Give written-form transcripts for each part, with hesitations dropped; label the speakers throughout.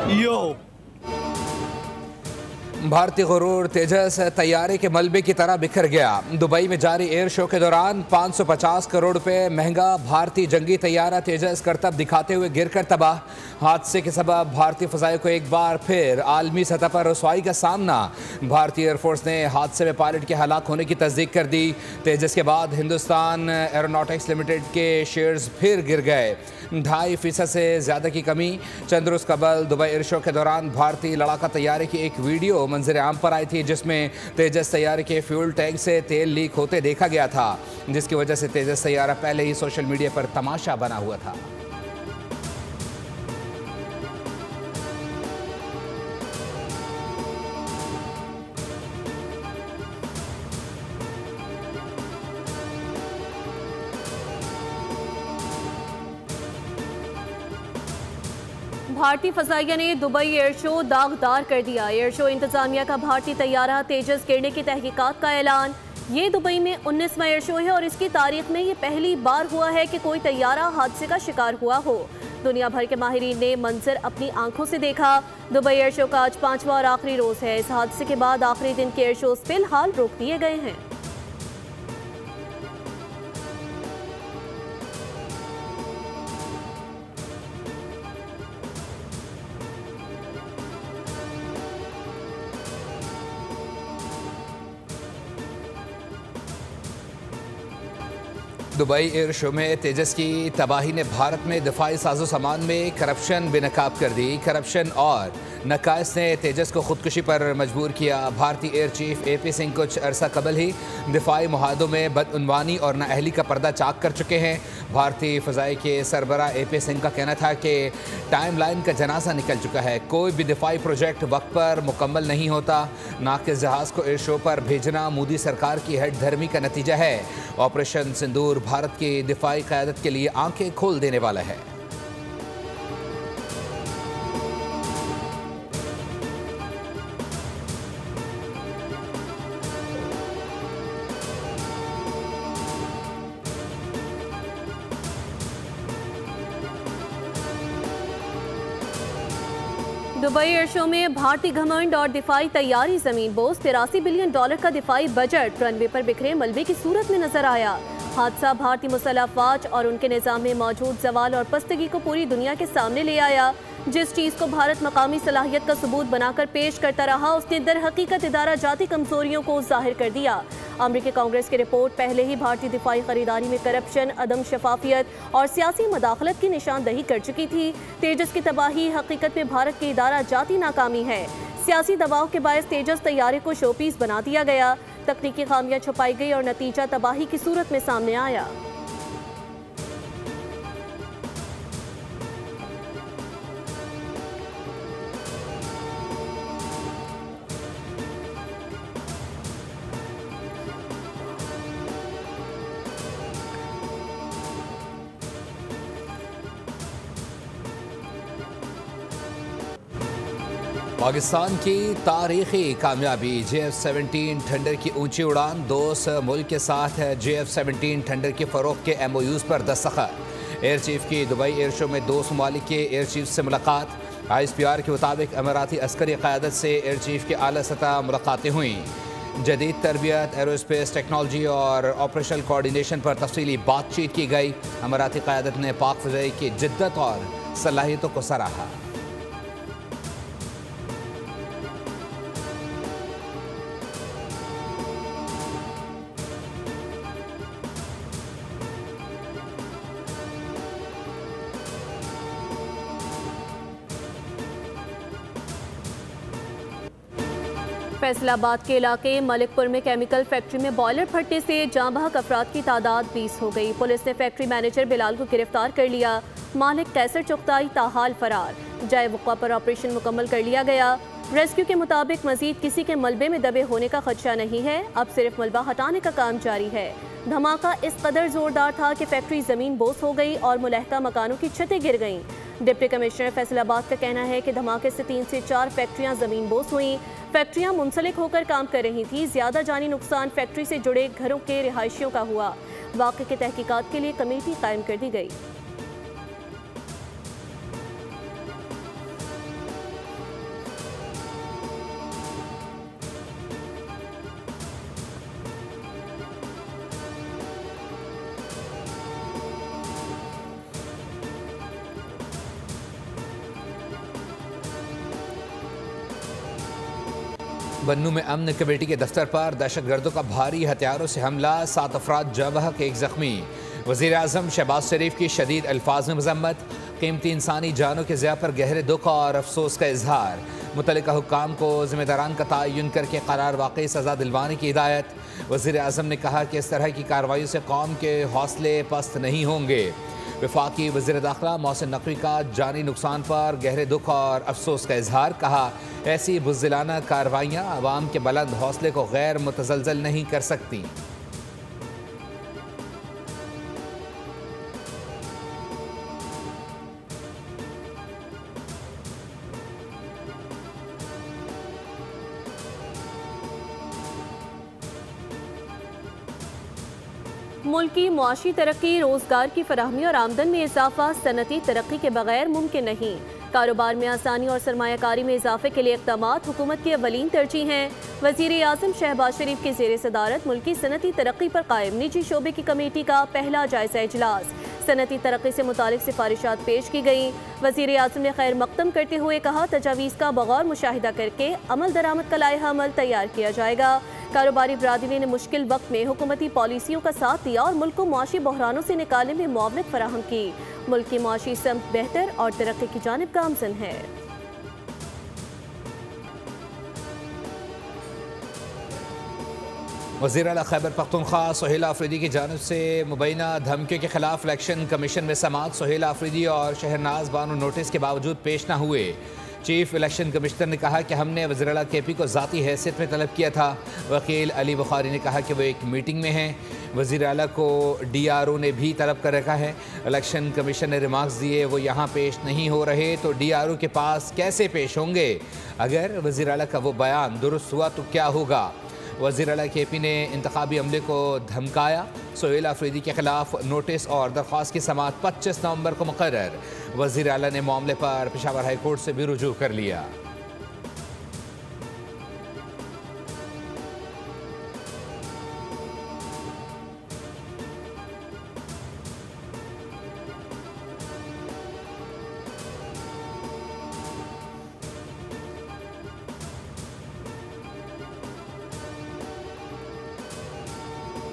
Speaker 1: Yo.
Speaker 2: भारतीय गुरूर तेजस तैयारे के मलबे की तरह बिखर गया। दुबई में जारी एयर शो के दौरान 550 करोड़ रुपए महंगा भारतीय जंगी तैयारा तेजस करतब दिखाते हुए गिरकर तबाह। हादसे के सबब भारतीय फ़ज़ाई को एक बार फिर आलमी सतह पर रसवाई का सामना। भारतीय एयरफोर्स ने हादसे में पायलट के हलाक होने की तस्दीक कर दी। तेजस के बाद हिंदुस्तान एरोनॉटिक्स लिमिटेड के शेयर्स फिर गिर गए। 2.5% से ज़्यादा की कमी। चंद रोज़ कबल दुबई एयर शो के दौरान भारतीय लड़ाका तैयारे की एक वीडियो मंजर आम पर आई थी, जिसमें तेजस तैयारे के फ्यूल टैंक से तेल लीक होते देखा गया था, जिसकी वजह से तेजस तैयारा पहले ही सोशल मीडिया पर तमाशा बना हुआ था।
Speaker 3: भारतीय फजाइया ने दुबई एयर शो दागदार कर दिया। एयर शो इंतजामिया का भारतीय तैयारा तेजस गिरने की तहकीकात का ऐलान। ये दुबई में 19वां एयर शो है और इसकी तारीख में ये पहली बार हुआ है कि कोई तैयारा हादसे का शिकार हुआ हो। दुनिया भर के माहिरीन ने मंजर अपनी आंखों से देखा। दुबई एयर शो का आज 5वां और आखिरी रोज है। इस हादसे के बाद आखिरी दिन के एयर शोज फिलहाल रोक दिए गए हैं।
Speaker 2: दुबई एयर शो में तेजस की तबाही ने भारत में दिफाई साजो सामान में करप्शन बेनकाब कर दी। करप्शन और नकाइस ने तेजस को खुदकुशी पर मजबूर किया। भारतीय एयर चीफ AP सिंह कुछ अरसा कबल ही दिफाई मुहादों में बदउनवानी और नाअहली का पर्दा चाक कर चुके हैं। भारतीय फ़ज़ाई के सरबरा AP सिंह का कहना था कि टाइम लाइन का जनाजा निकल चुका है। कोई भी दिफाई प्रोजेक्ट वक्त पर मुकम्मल नहीं होता। नाकिस जहाज़ को एयर शो पर भेजना मोदी सरकार की हेड धर्मी का नतीजा है। ऑपरेशन सिंदूर भारत की दिफाई क़यादत के लिए आंखें खोल देने वाला है।
Speaker 3: दुबई एयर शो में भारतीय घमंड और दिफाई तैयारी जमीन बोझ। $83 बिलियन का दिफाई बजट रनवे पर बिखरे मलबे की सूरत में नजर आया। हादसा भारतीय मुसल्लह अफवाज और उनके निज़ाम में मौजूद जवाल और पस्तगी को पूरी दुनिया के सामने ले आया। जिस चीज़ को भारत मकामी सलाहियत का सबूत बनाकर पेश करता रहा, उसने दर हकीकत इदारा जाती कमजोरियों को जाहिर कर दिया। अमरीकी कांग्रेस की रिपोर्ट पहले ही भारतीय दिफाई खरीदारी में करप्शन, अदम शफाफियत और सियासी मदाखलत की निशानदही कर चुकी थी। तेजस की तबाही हकीकत में भारत की इदारा जाती नाकामी है। सियासी दबाव के बायस तेजस तैयारे को शोपीस बना दिया गया। तकनीकी खामियां छुपाई गई और नतीजा तबाही की सूरत में सामने आया।
Speaker 2: पाकिस्तान की तारीखी कामयाबी JF-17 थंडर की ऊंची उड़ान। दोस्त मुल्क के साथ JF-17 थंडर के फ़रोग़ के MOUs पर दस्तखत। एयर चीफ की दुबई एयर शो में 2 ममालिक के एयर चीफ से मुलाकात। ISPR के मुताबिक अमीराती अस्करी क़यादत से एयर चीफ की आला सतह मुलाकातें हुई। जदीद तरबियत, एरोस्पेस टेक्नोलॉजी और ऑपरेशनल कोऑर्डिनेशन पर तफसीली बातचीत की गई। अमीराती क़यादत ने पाक फ़ज़ाई की जिद्दत और सलाहियतों को सराहा।
Speaker 3: फैसलाबाद के इलाके मलिकपुर में केमिकल फैक्ट्री में बॉयलर फटने से जाँ बहक अफराद की तादाद 20 हो गई। पुलिस ने फैक्ट्री मैनेजर बिलाल को गिरफ्तार कर लिया। मालिक कैसर चुगताई ताहाल फरार। जाए वक़्वा पर ऑपरेशन मुकम्मल कर लिया गया। रेस्क्यू के मुताबिक मजीद किसी के मलबे में दबे होने का खदशा नहीं है। अब सिर्फ मलबा हटाने का काम जारी है। धमाका इस कदर जोरदार था कि फैक्ट्री जमीन बोस हो गई और मुलहका मकानों की छतें गिर गईं। डिप्टी कमिश्नर फैसलाबाद का कहना है कि धमाके से 3 से 4 फैक्ट्रियां जमीन बोस हुई। फैक्ट्रियां मुंसलिक होकर काम कर रही थी। ज्यादा जानी नुकसान फैक्ट्री से जुड़े घरों के रिहायशियों का हुआ। वाक़े की तहकीकात के लिए कमेटी कायम कर दी गई।
Speaker 2: बन्नू में अमन कमेटी के दफ्तर पर दहशतगर्दों का भारी हथियारों से हमला, 7 अफराद जबहक 1 जख्मी। वज़ीर आज़म शहबाज शरीफ की शदीद अल्फाज में मज़म्मत, कीमती इंसानी जानों के ज़िया पर गहरे दुख और अफसोस का इजहार। मुतल्लिका हुक्काम को ज़िम्मेदारान का तयन करके करार वाक़ई सज़ा दिलवाने की हिदायत। वज़ीर आज़म ने कहा कि इस तरह की कार्रवाई से कौम के हौसले पस्त नहीं होंगे। वफाकी वज़ीर दाखिला मोहसिन नकवी का जानी नुकसान पर गहरे दुख और अफसोस का इजहार। कहा, ऐसी बुज़दिलाना कार्रवाइयाँ अवाम के बुलंद हौसले को गैर मुतज़लज़ल नहीं कर सकती।
Speaker 3: मुल्क की मुआशी तरक्की, रोजगार की फराहमी और आमदन में इजाफा सनती तरक्की के बगैर मुमकिन नहीं। कारोबार में आसानी और सरमायाकारी में इजाफे के लिए इक़दामात हुकूमत की अवलीन तरजीह हैं। वज़ीर आज़म शहबाज शरीफ की ज़ेर सदारत मुल्क की सनती तरक्की पर कायम निजी शोबे की कमेटी का पहला जायजा इजलास। सनती तरक्की से मुतालिक सिफारिशात पेश की गई। वज़ीर आज़म ने खैर मकदम करते हुए कहा, तजावीज़ का बगौर मुशाहिदा करके अमल दरामद का लायहा अमल तैयार किया जाएगा। कारोबारी बरादरी ने मुश्किल वक्त में हुकूमती पॉलिसियों का साथ दिया और मुल्क को मुआशी बहरानों से निकालने में मुआवनत फराहम की। मुल्क की मुआशी समत बेहतर और तरक्की की जानिब गामज़न है।
Speaker 2: वज़ीर आला खैबर पख्तूनख्वा सुहेला अफरीदी की जानिब से मुबैना धमकियों के खिलाफ इलेक्शन कमीशन में समाअत। सुहेला अफरीदी और शहरनाज बानो नोटिस के बावजूद पेश न हुए। चीफ इलेक्शन कमिश्नर ने कहा कि हमने वज़ीर आला KP को ज़ाती हैसियत में तलब किया था। वकील अली बुखारी ने कहा कि वो एक मीटिंग में हैं। वज़ीर आला को DRO ने भी तलब कर रखा है। इलेक्शन कमीशन ने रिमार्क्स दिए, वो यहाँ पेश नहीं हो रहे तो DRO के पास कैसे पेश होंगे? अगर वज़ीर आला का वो बयान दुरुस्त हुआ तो क्या होगा? वज़ीर आला KP ने इंतखाबी अमले को धमकाया। सुहेला अफरीदी के खिलाफ नोटिस और दरख्वास्त की समाअत 25 नवंबर को मुकर्रर। वज़ीर आला ने मामले पर पेशावर हाई कोर्ट से भी रुजू कर लिया।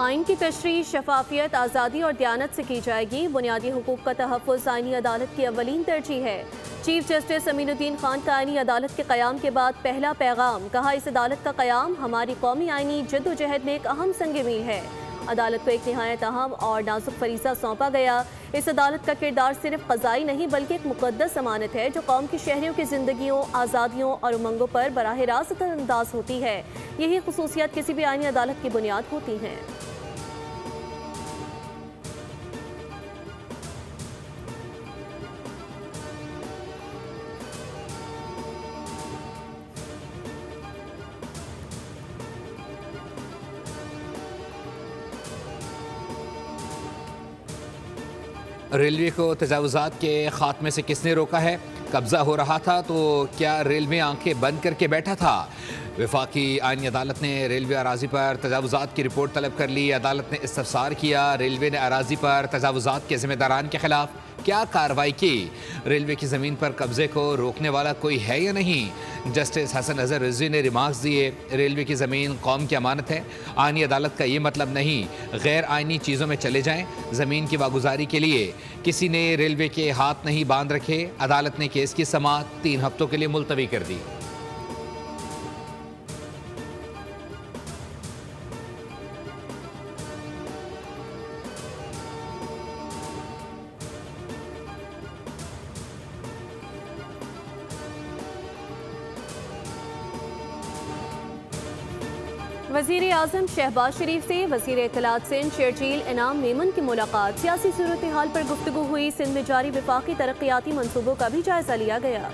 Speaker 3: आइन की तशरीह शफाफियत, आज़ादी और दयानत से की जाएगी। बुनियादी हुकूक का तहफ़्फ़ुज़ आइनी अदालत की अवलीन तरजीह है। चीफ जस्टिस अमीनुद्दीन खान का आइनी अदालत के क़याम के बाद पहला पैगाम। कहा, इस अदालत का क़याम हमारी कौमी आइनी जद्दोजहद में एक अहम संग मील है। अदालत को एक निहायत अहम और नाजुक फरीज़ा सौंपा गया। इस अदालत का किरदार सिर्फ क़ज़ाई नहीं बल्कि एक मुक़द्दस अमानत है जो कौम के शहरियों की ज़िंदगियों, आज़ादियों और उमंगों पर बराह रास्त असरअंदाज होती है। यही ख़ुसूसियात किसी भी आइनी अदालत की बुनियाद होती हैं।
Speaker 2: रेलवे को तजावुज़ात के खात्मे से किसने रोका है? कब्ज़ा हो रहा था तो क्या रेलवे आंखें बंद करके बैठा था? वफाकी आइनी अदालत ने रेलवे अराजी पर तजावुज़ात की रिपोर्ट तलब कर ली। अदालत ने इस्तफसार किया, रेलवे ने अराजी पर तजावुज़ात के ज़िम्मेदारान के खिलाफ क्या कार्रवाई की? रेलवे की ज़मीन पर कब्ज़े को रोकने वाला कोई है या नहीं? जस्टिस हसन अज़हर रिजवी ने रिमार्क्स दिए, रेलवे की ज़मीन कौम की अमानत है। आइनी अदालत का ये मतलब नहीं गैर आइनी चीज़ों में चले जाएं। ज़मीन की वागुजारी के लिए किसी ने रेलवे के हाथ नहीं बांध रखे। अदालत ने केस की समाअत 3 हफ्तों के लिए मुलतवी कर दी।
Speaker 3: वज़ीर आज़म शहबाज शरीफ से वज़ीर इत्तलात सिंध शेरजील इनाम मेमन की मुलाकात। सियासी सूरत हाल पर गुफ्तगू हुई। सिंध में जारी वफाकी तरक्याती मनसूबों का भी जायजा लिया गया।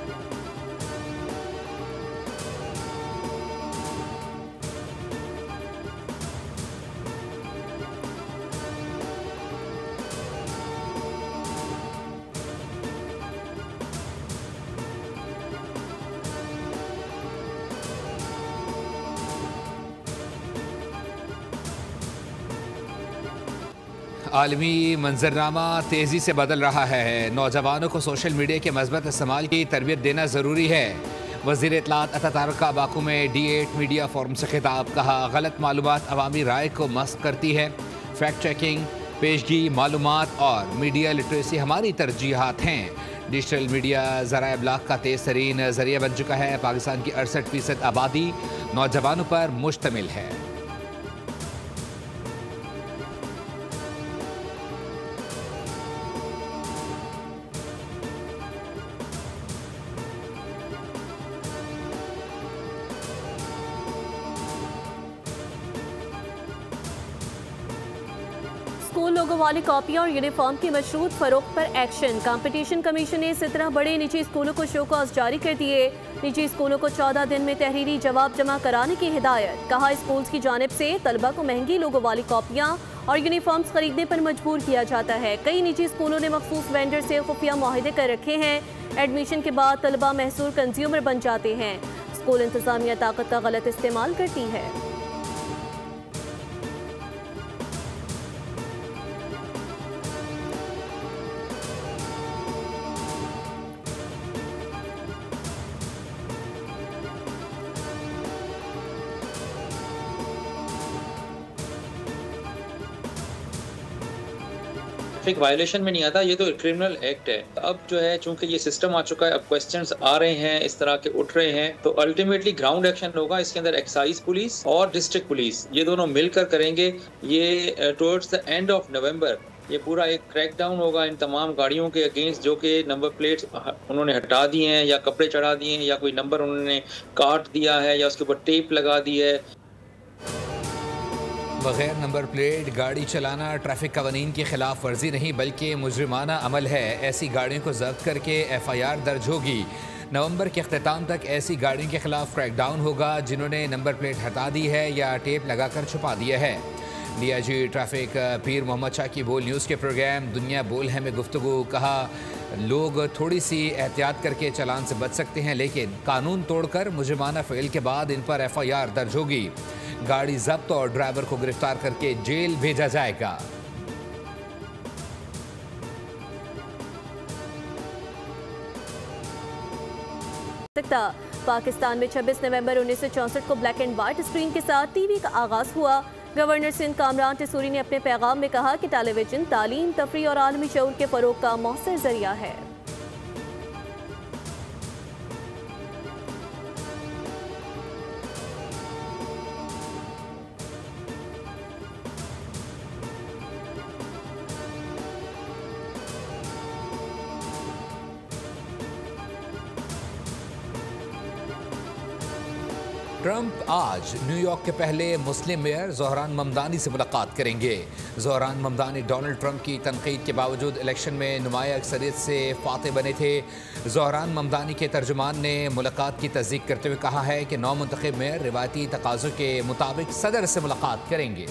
Speaker 2: आलमी मंजरनामा तेज़ी से बदल रहा है। नौजवानों को सोशल मीडिया के मज़बूत इस्तेमाल की तरबियत देना ज़रूरी है। वज़ीर इत्तलात अता तारका बाकू में D8 मीडिया फोरम से खिताब, कहा गलत मालूमात अवामी राय को मस्क करती है। फैक्ट चेकिंग, पेशगी, मालूमात और मीडिया लिटरेसी हमारी तरजीहात हैं। डिजिटल मीडिया ज़राए इब्लाग का तेज़ तरीन ज़रिया बन चुका है। पाकिस्तान की 68% आबादी नौजवानों पर मुश्तमिल है।
Speaker 3: स्कूल लोगों वाली कॉपियां और यूनिफॉर्म की मशरूत फरोख्त पर एक्शन। कंपटीशन कमीशन ने 17 बड़े निजी स्कूलों को शो कॉज जारी कर दिए। निजी स्कूलों को 14 दिन में तहरीरी जवाब जमा कराने की हिदायत। कहा स्कूल्स की जानिब से तलबा को महंगी लोगों वाली कॉपियां और यूनिफॉर्म्स खरीदने पर मजबूर किया जाता है। कई निजी स्कूलों ने मखसूस वेंडर से खुफिया मुआहिदे कर रखे हैं। एडमिशन के बाद तलबा महसूर कंज्यूमर बन जाते हैं। स्कूल इंतजामिया ताकत का गलत इस्तेमाल करती है।
Speaker 1: ट्रैफिक वायलेशन में नहीं आता, ये तो क्रिमिनल एक्ट है। अब जो है चूंकि ये सिस्टम आ चुका है, अब क्वेश्चंस आ रहे हैं, इस तरह के उठ रहे हैं, तो अल्टीमेटली ग्राउंड एक्शन होगा। इसके अंदर एक्साइज पुलिस और डिस्ट्रिक्ट पुलिस ये दोनों मिलकर करेंगे। ये towards the end of November ये पूरा एक क्रैकडाउन होगा इन तमाम गाड़ियों के अगेंस्ट जो कि नंबर प्लेट्स उन्होंने हटा दिए हैं या कपड़े चढ़ा दिए हैं या कोई नंबर उन्होंने काट दिया है या उसके ऊपर टेप लगा दी है।
Speaker 2: बगैर नंबर प्लेट गाड़ी चलाना ट्रैफिक कवानीन की खिलाफ वर्जी नहीं बल्कि मुजरिमाना अमल है। ऐसी गाड़ियों को जब्त करके FIR दर्ज होगी। नवंबर के अख्ताम तक ऐसी गाड़ियों के खिलाफ क्रैकडाउन होगा जिन्होंने नंबर प्लेट हटा दी है या टेप लगाकर छुपा दिया है। DIG ट्रैफिक पीर मोहम्मद शाह की बोल न्यूज़ के प्रोग्राम दुनिया बोल है में गुफ्तगू, कहा लोग थोड़ी सी एहतियात करके चालान से बच सकते हैं लेकिन कानून तोड़कर मुजरिमाना फ़ेल के बाद इन पर FIR दर्ज होगी। गाड़ी जब्त और ड्राइवर को गिरफ्तार करके जेल भेजा जाएगा।
Speaker 3: पाकिस्तान में 26 नवंबर 1964 को ब्लैक एंड व्हाइट स्क्रीन के साथ टीवी का आगाज हुआ। गवर्नर सिंध कामरान टिसूरी ने अपने पैगाम में कहा कि टेलीविजन तालीम, तफरीह और आलमी शऊर के फरोग का मौसर जरिया है।
Speaker 2: ट्रंप आज न्यूयॉर्क के पहले मुस्लिम मेयर ज़ोहरान ममदानी से मुलाकात करेंगे। ज़ोहरान ममदानी डोनाल्ड ट्रंप की तनकीद के बावजूद इलेक्शन में नुमाया अक्सरियत से फाते बने थे। ज़ोहरान ममदानी के तर्जुमान ने मुलाकात की तस्दीक करते हुए कहा है कि नौ मुंतखब मेयर रिवायती तकाज़ों के मुताबिक सदर से मुलाकात करेंगे।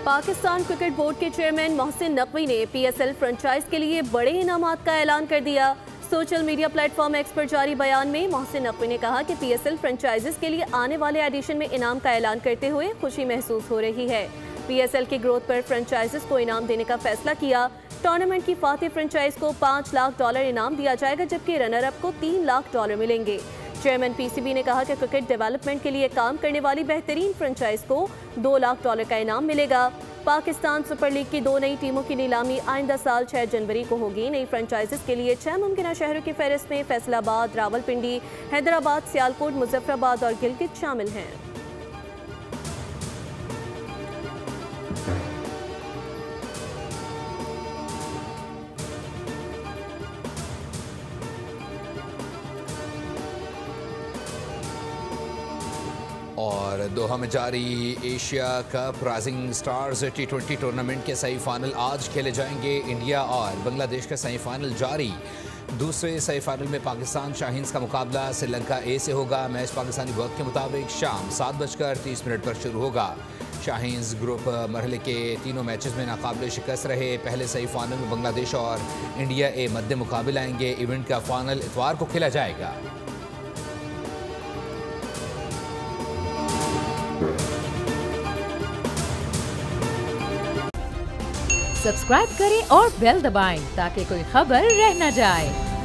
Speaker 3: पाकिस्तान क्रिकेट बोर्ड के चेयरमैन मोहसिन नकवी ने PSL फ्रेंचाइज के लिए बड़े इनामात का ऐलान कर दिया। सोशल मीडिया प्लेटफॉर्म X पर जारी बयान में मोहसिन नकवी ने कहा कि PSL फ्रेंचाइजेस के लिए आने वाले एडिशन में इनाम का ऐलान करते हुए खुशी महसूस हो रही है। PSL की ग्रोथ पर फ्रेंचाइजेस को इनाम देने का फैसला किया। टूर्नामेंट की फातिह फ्रेंचाइज को $5 लाख इनाम दिया जाएगा जबकि रनर अप को $3 लाख मिलेंगे। चेयरमैन PCB ने कहा कि क्रिकेट डेवलपमेंट के लिए काम करने वाली बेहतरीन फ्रेंचाइज को $2 लाख का इनाम मिलेगा। पाकिस्तान सुपर लीग की 2 नई टीमों की नीलामी आइंदा साल 6 जनवरी को होगी। नई फ्रेंचाइजेस के लिए 6 मुमकिन शहरों की फहरिस्त में फैसलाबाद, रावलपिंडी, हैदराबाद, सियालकोट, मुजफ्फराबाद और गिलगित शामिल हैं।
Speaker 2: और दोहा में जारी Asia cup rising stars T20 tournament के सेमीफाइनल आज खेले जाएंगे। इंडिया और बांग्लादेश का सेमीफाइनल जारी। दूसरे सेमीफाइनल में पाकिस्तान शाहीन्स का मुकाबला श्रीलंका A से होगा। मैच पाकिस्तानी वक्त के मुताबिक शाम 7:30 पर शुरू होगा। शाहीन्स ग्रुप मरहले के तीनों मैचेस में नाकाबिले शिकस्त रहे। पहले सेमीफाइनल में बांग्लादेश और इंडिया A मध्य मुकाबले आएंगे। इवेंट का फाइनल इतवार को खेला जाएगा।
Speaker 4: सब्सक्राइब करें और बेल दबाएं ताकि कोई खबर रह न जाए।